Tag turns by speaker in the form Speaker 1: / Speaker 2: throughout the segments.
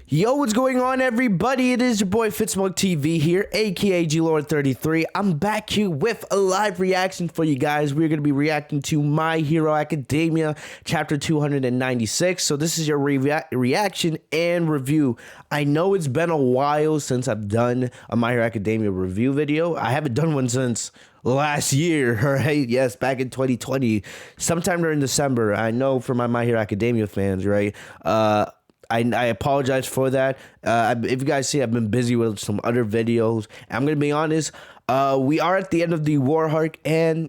Speaker 1: Yo, what's going on, everybody? It is your boy Fitzmonk TV here, aka GLord33. I'm back here with a live reaction for you guys. We're going to be reacting to My Hero Academia chapter 296. So this is your reaction and review. I know it's been a while since I've done a My Hero Academia review video. I haven't done one since last year, right? Yes, back in 2020, sometime during December. I know for my Hero Academia fans, right? I apologize for that. If you guys see, I've been busy with some other videos. I'm going to be honest. We are at the end of the war arc, and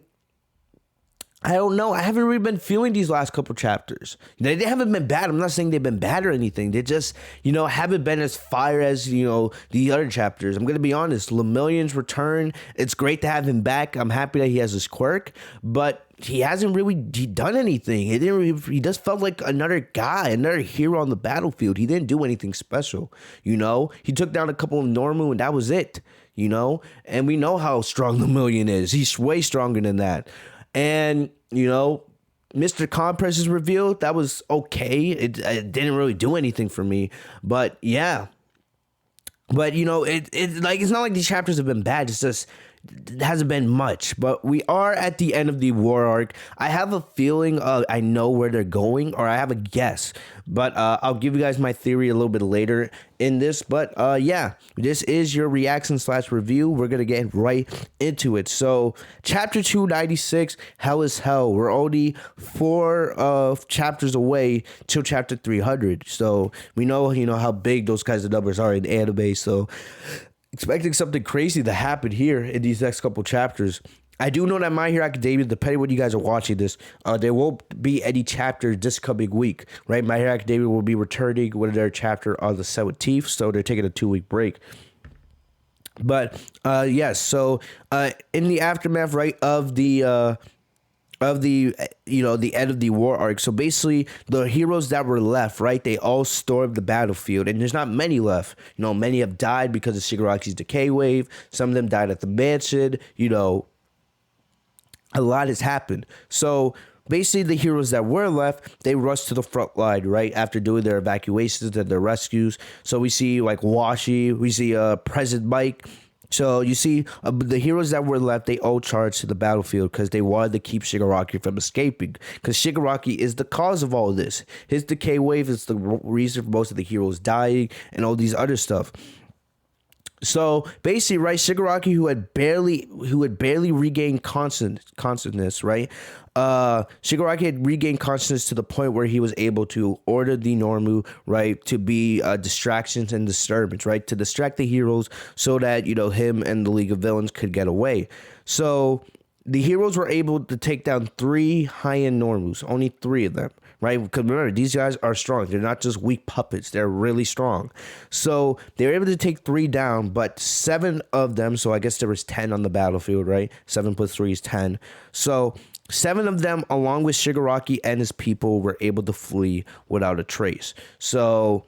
Speaker 1: I don't know. I haven't really been feeling these last couple chapters. They haven't been bad. I'm not saying they've been bad or anything. They just, haven't been as fire as, the other chapters. I'm going to be honest. Lemillion's return, it's great to have him back. I'm happy that he has his quirk, but he hasn't really done anything. He just felt like another guy, another hero on the battlefield. He didn't do anything special, He took down a couple of Normu, and that was it, And we know how strong Lemillion is. He's way stronger than that. And, Mr. Compress's reveal, that was okay. It didn't really do anything for me. But, yeah. But, it's not like these chapters have been bad. It's just, it hasn't been much. But we are at the end of the war arc. I have a feeling I know where they're going, or I have a guess. But I'll give you guys my theory a little bit later in this. But yeah, this is your reaction / review. We're going to get right into it. So chapter 296, Hell is Hell. We're only 4 chapters away till chapter 300. So we know, how big those kinds of numbers are in anime. So expecting something crazy to happen here in these next couple chapters. I do know that My Hero Academia, depending on when you guys are watching this, there won't be any chapter this coming week, right? My Hero Academia will be returning with their chapter on the 17th, so they're taking a 2-week break. But yes, so in the aftermath, right, of the the end of the war arc. So basically the heroes that were left, right, they all stormed the battlefield, and there's not many left. Many have died because of Shigaraki's decay wave. Some of them died at the mansion. A lot has happened. So basically the heroes that were left, they rushed to the front line, right, after doing their evacuations and their rescues. So we see like Washi, we see President Mike. So you see the heroes that were left, they all charged to the battlefield because they wanted to keep Shigaraki from escaping, because Shigaraki is the cause of all this. His decay wave is the reason for most of the heroes dying and all these other stuff. So basically, right, Shigaraki, who had barely regained consciousness, right? Shigaraki had regained consciousness to the point where he was able to order the Normu, right, to be distractions and disturbance, right, to distract the heroes so that him and the League of Villains could get away. So the heroes were able to take down 3 high-end Normus, only 3 of them, right? Because remember, these guys are strong. They're not just weak puppets. They're really strong. So they were able to take 3 down, but 7 of them, so I guess there was 10 on the battlefield, right? 7 plus 3 is 10. So 7 of them, along with Shigaraki and his people, were able to flee without a trace. So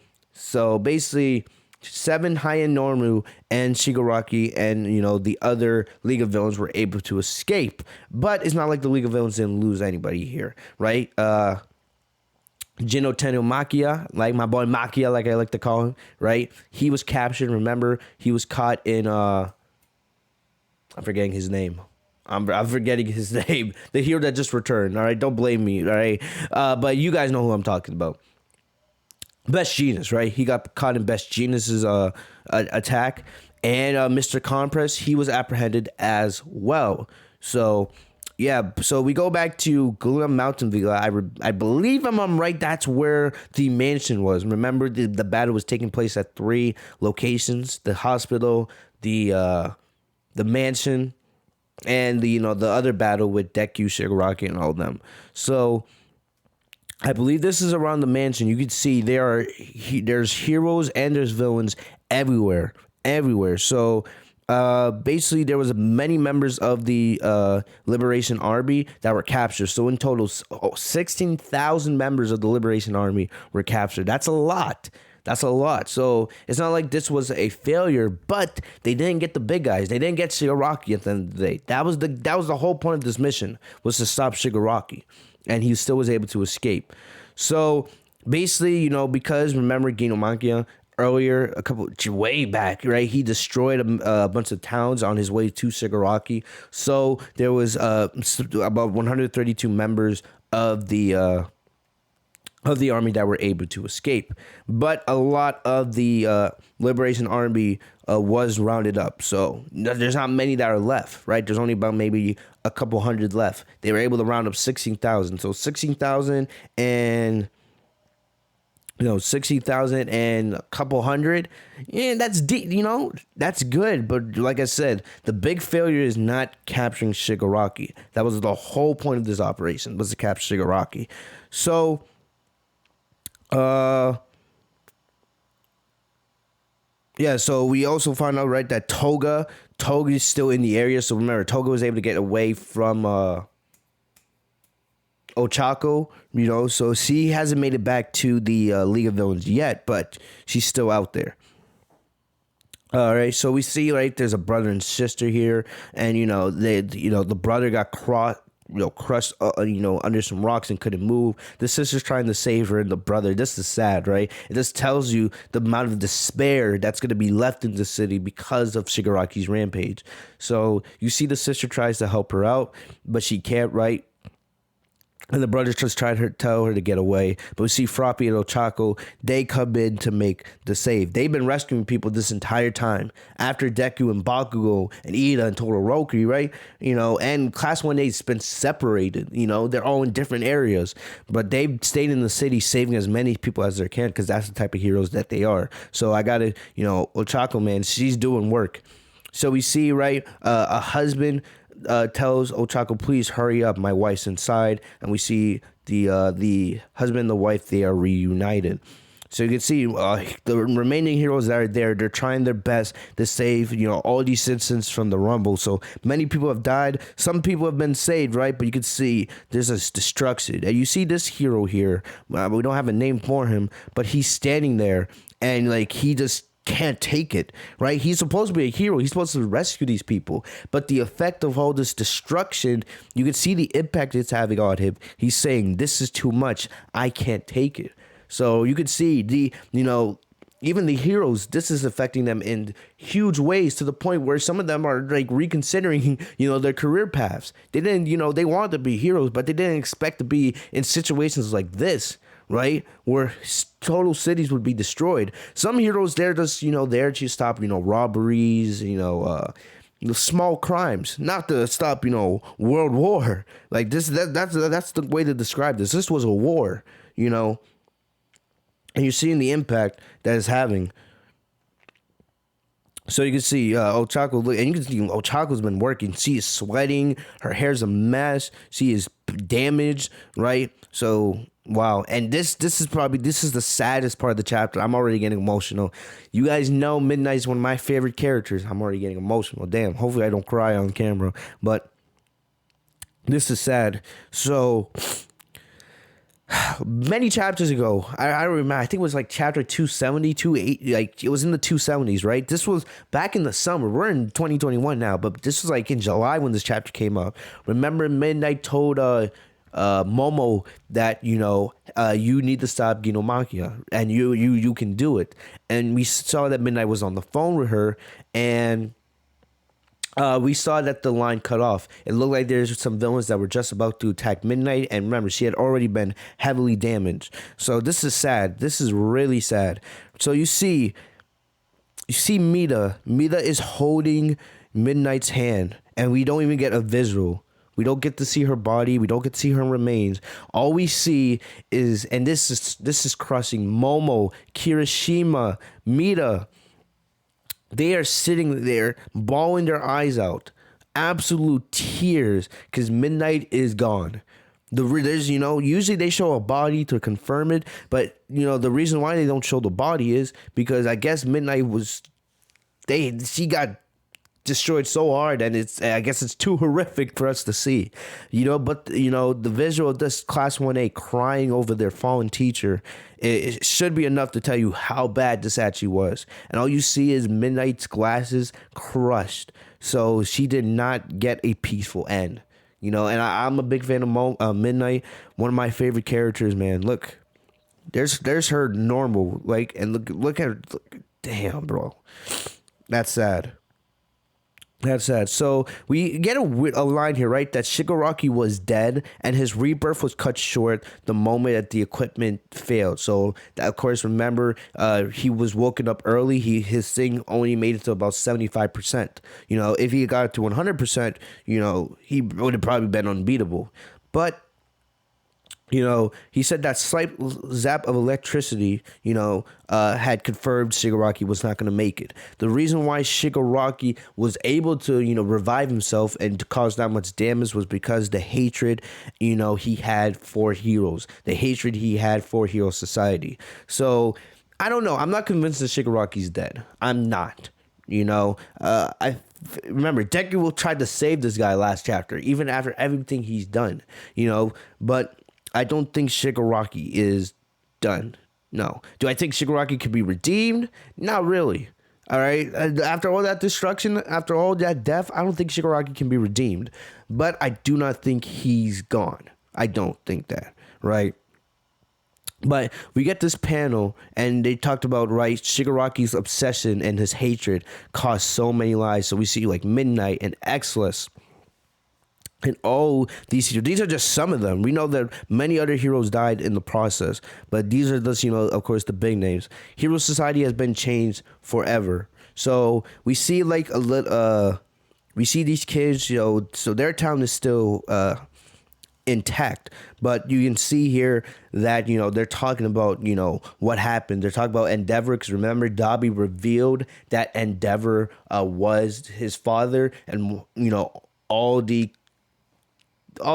Speaker 1: basically 7 high-end Normu and Shigaraki and, the other League of Villains were able to escape. But it's not like the League of Villains didn't lose anybody here, right? Jino Tenno Makia, like my boy Makia, like I like to call him, right? He was captured. Remember, he was caught in, I'm forgetting his name. I'm forgetting his name. The hero that just returned, all right? Don't blame me, all right? But you guys know who I'm talking about. Best Genius, right? He got caught in Best Genius's attack. And Mr. Compress, he was apprehended as well. So yeah, so we go back to Gulum Mountain Villa. I believe I'm right. That's where the mansion was. Remember, the battle was taking place at 3 locations: the hospital, the mansion, and the other battle with Deku, Shigaraki, and all of them. So I believe this is around the mansion. You can see there's heroes and there's villains everywhere. So basically there was many members of the Liberation Army that were captured. So in total, 16,000 members of the Liberation Army were captured. That's a lot. So it's not like this was a failure, but they didn't get the big guys. They didn't get Shigaraki at the end of the day. That was the whole point of this mission, was to stop Shigaraki, and he still was able to escape. So basically, because remember Gino Makia, earlier, way back, right? He destroyed a bunch of towns on his way to Shigaraki. So there was about 132 members of the army that were able to escape, but a lot of the Liberation Army was rounded up. So there's not many that are left, right? There's only about maybe a couple hundred left. They were able to round up 16,000. So 16,000 and 60,000 and a couple hundred. Yeah, that's that's good. But like I said, the big failure is not capturing Shigaraki. That was the whole point of this operation, was to capture Shigaraki. So, yeah, so we also found out, right, that Toga is still in the area. So remember, Toga was able to get away from Ochako, so she hasn't made it back to the League of Villains yet, but she's still out there. All right, so we see, right, there's a brother and sister here, and the brother got crushed under some rocks and couldn't move. The sister's trying to save her, and the brother. This is sad, right? It just tells you the amount of despair that's going to be left in the city because of Shigaraki's rampage. So you see the sister tries to help her out, but she can't, right? And the brothers just tried to tell her to get away. But we see Froppy and Ochako, they come in to make the save. They've been rescuing people this entire time. After Deku and Bakugo and Ida and Todoroki, right? And Class 1A's been separated. They're all in different areas. But they've stayed in the city saving as many people as they can, because that's the type of heroes that they are. So I got to, Ochako, man, she's doing work. So we see, right, a husband tells Ochako, please hurry up, my wife's inside. And we see the husband and the wife, they are reunited. So you can see the remaining heroes that are there, they're trying their best to save, all these citizens from the rumble. So many people have died. Some people have been saved, right? But you can see there's a destruction. And you see this hero here. We don't have a name for him, but he's standing there and he just can't take it, right? He's supposed to be a hero. He's supposed to rescue these people. But the effect of all this destruction, you can see the impact it's having on him. He's saying, this is too much. I can't take it. So you can see even the heroes, this is affecting them in huge ways, to the point where some of them are reconsidering, their career paths. They didn't, they wanted to be heroes, but they didn't expect to be in situations like this, right? Where total cities would be destroyed. Some heroes, they're just, there to stop, robberies, small crimes, not to stop, world war. Like this, that's the way to describe this. This was a war, and you're seeing the impact that it's having. So you can see Ochako, and you can see Ochako's been working. She is sweating. Her hair's a mess. She is damaged, right? So wow. And this is the saddest part of the chapter. I'm already getting emotional. You guys know Midnight's one of my favorite characters. I'm already getting emotional. Damn. Hopefully I don't cry on camera. But this is sad. So many chapters ago, I remember, I think it was chapter 270, 280, it was in the 270s, right? This was back in the summer. We're in 2021 now, but this was in July when this chapter came up. Remember, Midnight told Momo that, you need to stop Ginomachia, and you can do it. And we saw that Midnight was on the phone with her, and we saw that the line cut off. It looked like there's some villains that were just about to attack Midnight. And remember, she had already been heavily damaged. So this is sad. This is really sad. So you see Mita. Mita is holding Midnight's hand. And we don't even get a visual. We don't get to see her body. We don't get to see her remains. All we see is, and this is crushing, Momo, Kirishima, Mita. They are sitting there, bawling their eyes out, absolute tears, because Midnight is gone. There's, usually they show a body to confirm it, but the reason why they don't show the body is because I guess Midnight she got destroyed so hard, and I guess it's too horrific for us to see, but the visual of this Class 1A crying over their fallen teacher, it should be enough to tell you how bad this actually was. And all you see is Midnight's glasses crushed, so she did not get a peaceful end, and I'm a big fan of Midnight, one of my favorite characters, man. Look, There's her normal, like, and look at her. Damn, bro, that's sad. That's sad. So we get a line here, right? That Shigaraki was dead and his rebirth was cut short the moment that the equipment failed. So that, of course, remember, he was woken up early. His thing only made it to about 75%. If he got it to 100%, he would have probably been unbeatable. But he said that slight zap of electricity, had confirmed Shigaraki was not going to make it. The reason why Shigaraki was able to, revive himself and to cause that much damage was because the hatred, he had for heroes, the hatred he had for Hero Society. So I don't know. I'm not convinced that Shigaraki's dead. I'm not. I remember Deku will try to save this guy last chapter, even after everything he's done, but I don't think Shigaraki is done. No. Do I think Shigaraki could be redeemed? Not really. All right. After all that destruction, after all that death, I don't think Shigaraki can be redeemed. But I do not think he's gone. I don't think that. Right. But we get this panel and they talked about, right, Shigaraki's obsession and his hatred caused so many lives. So we see like Midnight and Exless. And all these are just some of them. We know that many other heroes died in the process, but these are just, of course, the big names. Hero Society has been changed forever. So we see like we see these kids, so their town is still intact, but you can see here that they're talking about what happened. They're talking about Endeavor, because remember Dobby revealed that Endeavor was his father, and all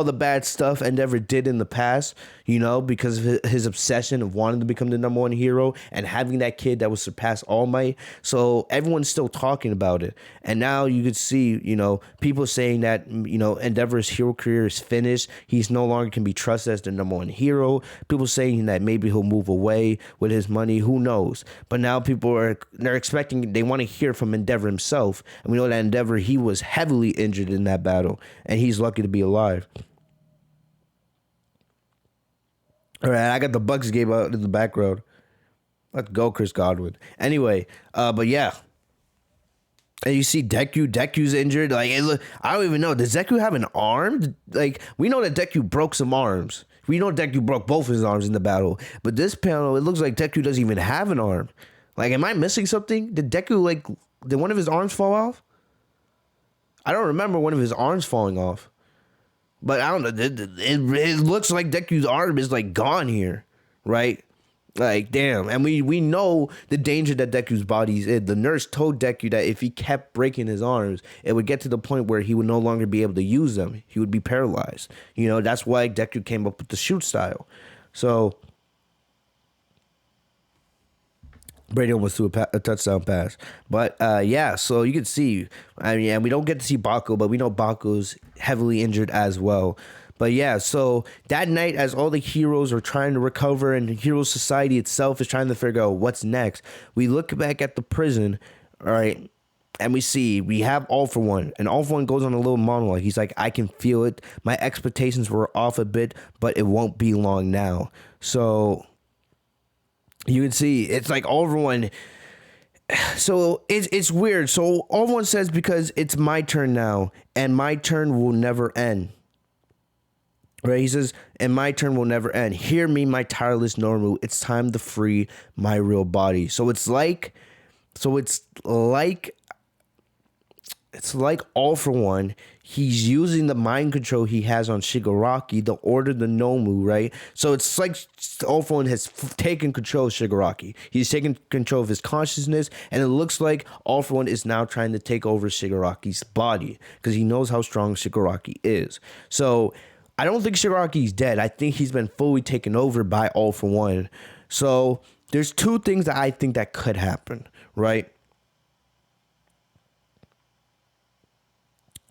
Speaker 1: the bad stuff Endeavor did in the past, because of his obsession of wanting to become the number one hero and having that kid that would surpass All Might. So everyone's still talking about it. And now you could see, people saying that, Endeavor's hero career is finished. He's no longer can be trusted as the number one hero. People saying that maybe he'll move away with his money. Who knows? But now they're expecting, they want to hear from Endeavor himself. And we know that Endeavor, he was heavily injured in that battle, and he's lucky to be alive. All right, I got the Bucks game out in the background. Let's go, Chris Godwin. Anyway, but yeah. And you see Deku. Deku's injured. Like, I don't even know. Does Deku have an arm? Like, we know that Deku broke some arms. We know Deku broke both his arms in the battle. But this panel, it looks like Deku doesn't even have an arm. Like, am I missing something? Did Deku, did one of his arms fall off? I don't remember one of his arms falling off. But I don't know. It looks like Deku's arm is gone here, right? Like, damn. And we know the danger that Deku's body is in. The nurse told Deku that if he kept breaking his arms, it would get to the point where he would no longer be able to use them. He would be paralyzed. That's why Deku came up with the shoot style. So Brady almost threw a touchdown pass. But, yeah, so you can see, and we don't get to see Baku, but we know Baku's heavily injured as well. But, yeah, so that night, as all the heroes are trying to recover and Hero Society itself is trying to figure out what's next, we look back at the prison, all right, and we have All For One. And All For One goes on a little monologue. He's like, I can feel it. My expectations were off a bit, but it won't be long now. So you can see it's like All For One. So it's weird. So All For One says, because it's my turn now, and my turn will never end. Right? He says, and my turn will never end. Hear me, my tireless Nomu. It's time to free my real body. So it's like All For One. He's using the mind control he has on Shigaraki to order the Nomu, right? So it's like All For One has taken control of Shigaraki. He's taken control of his consciousness, and it looks like All For One is now trying to take over Shigaraki's body because he knows how strong Shigaraki is. So I don't think Shigaraki's dead. I think he's been fully taken over by All For One. So there's two things that I think that could happen, right?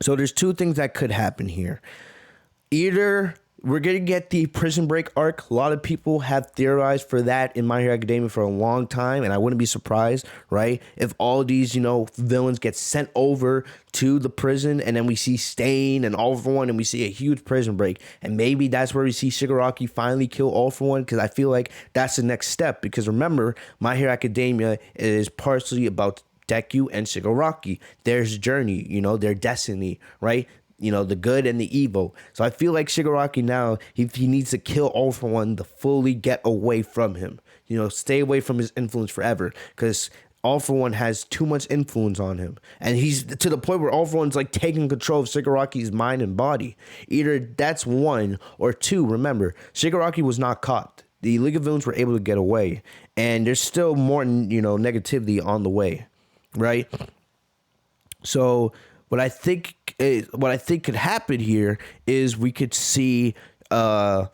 Speaker 1: So there's two things that could happen here. Either We're going to get the Prison Break arc. A lot of people have theorized for that in My Hero Academia for a long time, and I wouldn't be surprised, right, if all these, villains get sent over to the prison, and then we see Stain and All For One, and we see a huge prison break, and maybe that's where we see Shigaraki finally kill All For One, because I feel like that's the next step, because remember, My Hero Academia is partially about Deku and Shigaraki, their journey, their destiny, right? The good and the evil. So I feel like Shigaraki now, he needs to kill All For One to fully get away from him. Stay away from his influence forever. Because All For One has too much influence on him. And he's to the point where All For One's like taking control of Shigaraki's mind and body. Either that's one, or two, remember, Shigaraki was not caught. The League of Villains were able to get away. And there's still more, negativity on the way. Right? So what I think could happen here is we could see All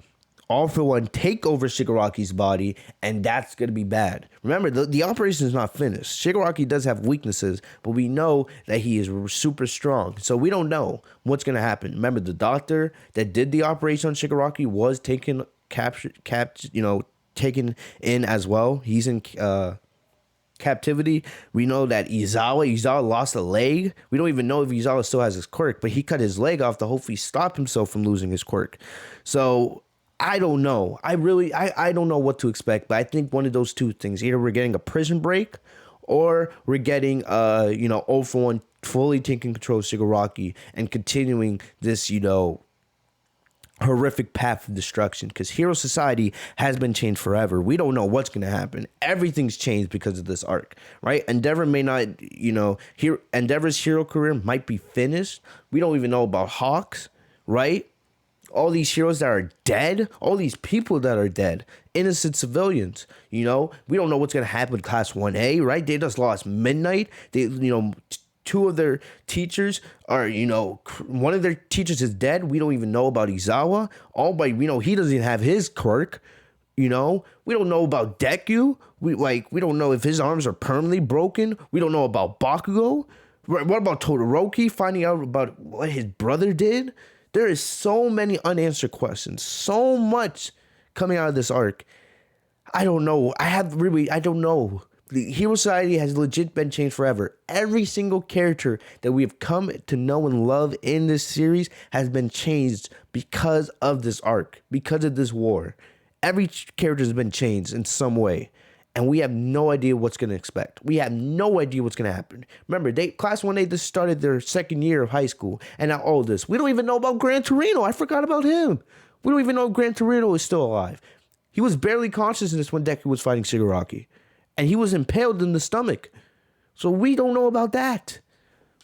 Speaker 1: For One take over Shigaraki's body, and that's going to be bad. Remember, the operation is not finished. Shigaraki does have weaknesses, but we know that he is super strong. So we don't know what's going to happen. Remember, the doctor that did the operation on Shigaraki was taken in as well. He's in captivity. We know that Izawa lost a leg. We don't even know if Izawa still has his quirk, but he cut his leg off to hopefully stop himself from losing his quirk. So I don't know. I don't know what to expect, but I think one of those two things, either we're getting a prison break or we're getting All For One fully taking control of Shigaraki and continuing this, horrific path of destruction, because Hero Society has been changed forever. We don't know what's going to happen. Everything's changed because of this arc, right? Endeavor may not, Endeavor's hero career might be finished. We don't even know about Hawks, right? All these heroes that are dead, all these people that are dead, innocent civilians, we don't know what's going to happen with Class 1A, right? They just lost Midnight. They, two of their teachers are, one of their teachers is dead. We don't even know about Izawa. We know he doesn't even have his quirk. We don't know about Deku. We don't know if his arms are permanently broken. We don't know about Bakugo. What about Todoroki? Finding out about what his brother did. There is so many unanswered questions. So much coming out of this arc. I don't know. I don't know. The Hero Society has legit been changed forever. Every single character that we have come to know and love in this series has been changed because of this arc, because of this war. Every character has been changed in some way, and we have no idea what's going to expect. We have no idea what's going to happen. Remember, Class 1A just started their second year of high school, and now all this. We don't even know about Gran Torino. I forgot about him. We don't even know if Gran Torino is still alive. He was barely conscious in this when Deku was fighting Shigaraki. And he was impaled in the stomach. So we don't know about that.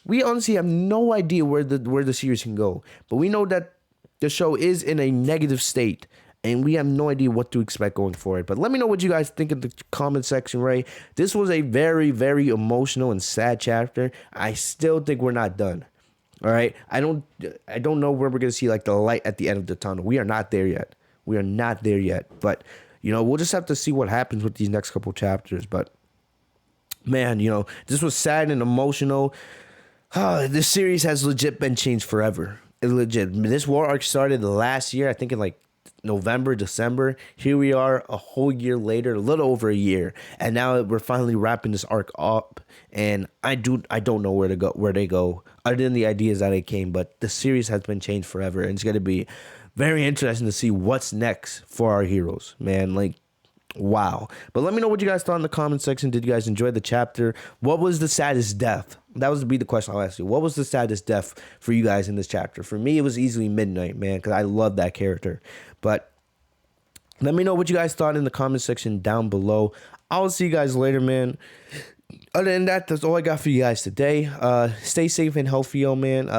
Speaker 1: We honestly have no idea where the series can go. But we know that the show is in a negative state. And we have no idea what to expect going forward. But let me know what you guys think in the comment section, right? This was a very, very emotional and sad chapter. I still think we're not done. All right? I don't know where we're going to see like the light at the end of the tunnel. We are not there yet. We are not there yet. But we'll just have to see what happens with these next couple chapters. But, man, this was sad and emotional. This series has legit been changed forever. It's legit. This war arc started last year, I think in like November, December. Here we are a whole year later, a little over a year. And now we're finally wrapping this arc up. And I don't know where they go, other than the ideas that it came. But the series has been changed forever. And it's going to be very interesting to see what's next for our heroes, man. Like, wow. But let me know what you guys thought in the comment section. Did you guys enjoy the chapter? What was the saddest death? That was to be the question I'll ask you. What was the saddest death for you guys in this chapter? For me, it was easily Midnight, man, because I love that character. But let me know what you guys thought in the comment section down below. I'll see you guys later, man. Other than that, that's all I got for you guys today. Stay safe and healthy, yo, man.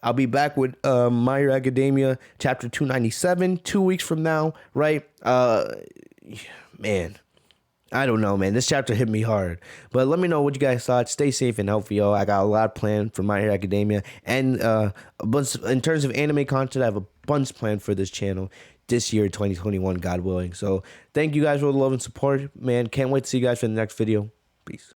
Speaker 1: I'll be back with My Hero Academia chapter 297 2 weeks from now, right? Man, I don't know, man. This chapter hit me hard. But let me know what you guys thought. Stay safe and healthy, yo. I got a lot planned for My Hero Academia. And a bunch, in terms of anime content, I have a bunch planned for this channel this year, 2021, God willing. So thank you guys for the love and support, man. Can't wait to see you guys for the next video. Peace.